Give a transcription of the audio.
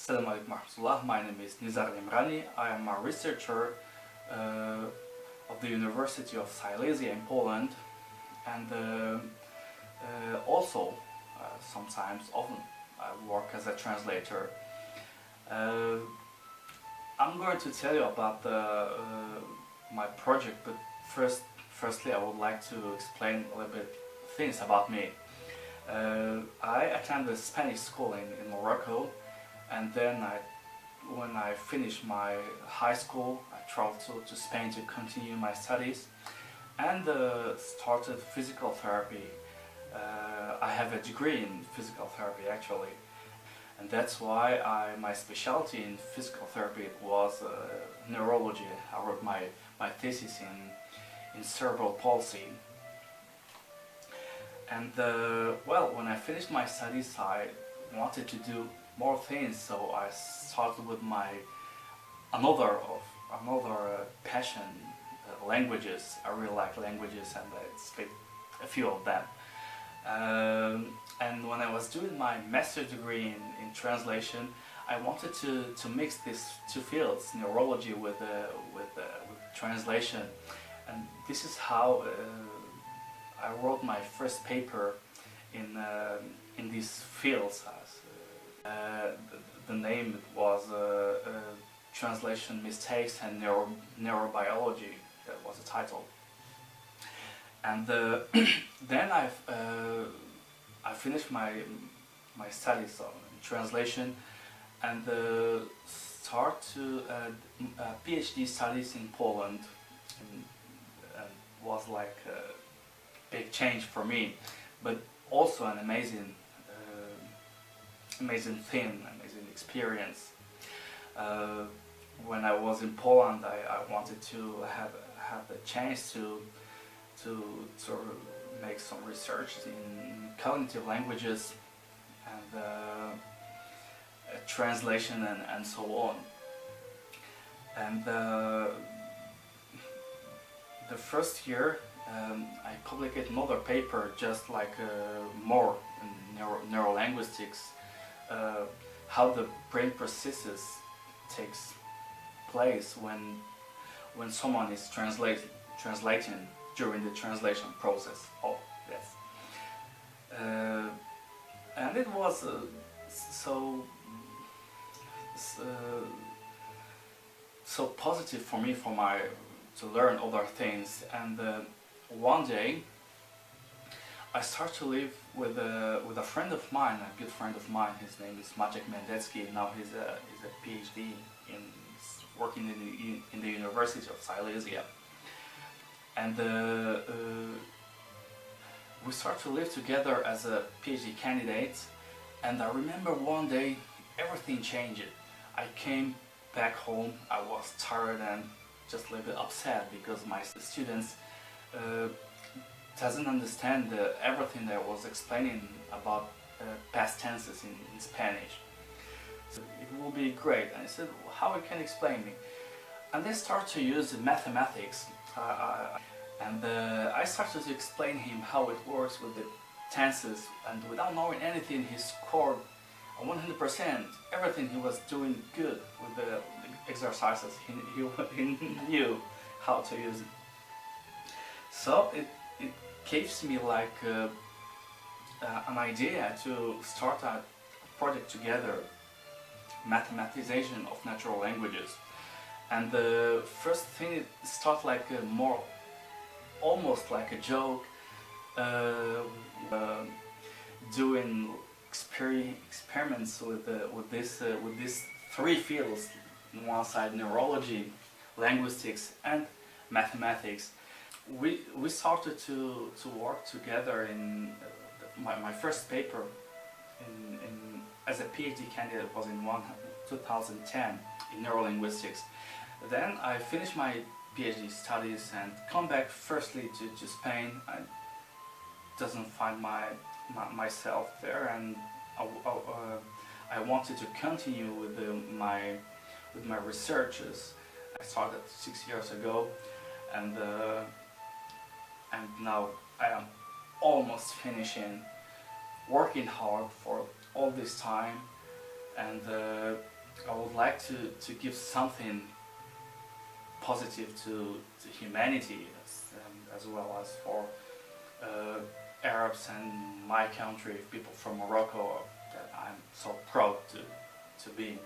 Assalamu alaikum warahmatullah. My name is Nizar Imrani. I am a researcher of the University of Silesia in Poland, and also sometimes, often, I work as a translator. I'm going to tell you about my project, but firstly I would like to explain a little bit things about me. I attended Spanish school in Morocco, and then when I finished my high school, I traveled to Spain to continue my studies and started physical therapy. I have a degree in physical therapy actually, and that's why my specialty in physical therapy was neurology. I wrote my thesis in cerebral palsy. And well, when I finished my studies, I wanted to do more things, so I started with another passion, languages. I really like languages, and I speak a few of them. And when I was doing my master's degree in translation, I wanted to mix these two fields, neurology with translation, and this is how I wrote my first paper in these fields. The name was Translation Mistakes and Neurobiology. That was the title. And then I finished my studies in translation and start to PhD studies in Poland. And was like a big change for me, but also an amazing thing, amazing experience. When I was in Poland, I wanted to have the chance to make some research in cognitive languages and translation and so on. And the first year I published another paper, just like more neurolinguistics, how the brain processes takes place when someone is translating during the translation process. Oh yes, and it was so positive for me to learn other things. And one day I start to live with a friend of mine, a good friend of mine. His name is Mathematization. Now he's a PhD working in the University of Silesia, and we start to live together as a PhD candidate. And I remember one day everything changed. I came back home. I was tired and just a little bit upset because my students doesn't understand everything that I was explaining about past tenses in Spanish. So it will be great. And I said, well, how you can explain me? And they start to use mathematics, and I started to explain him how it works with the tenses, and without knowing anything, he scored 100%. Everything he was doing good with the exercises. He knew how to use it. So it gives me like an idea to start a project together, Mathematization of Natural Languages. And the first thing, it started like almost like a joke, doing experiments with these three fields. On one side, neurology, linguistics, and mathematics. We started to work together in my first paper as a PhD candidate was in 2010 in neurolinguistics. Then I finished my PhD studies and come back firstly to Spain. I doesn't find myself there, and I wanted to continue with my researches. I started 6 years ago, and now I am almost finishing, working hard for all this time, and I would like to give something positive to humanity, as well as for Arabs and my country, people from Morocco, that I'm so proud to be.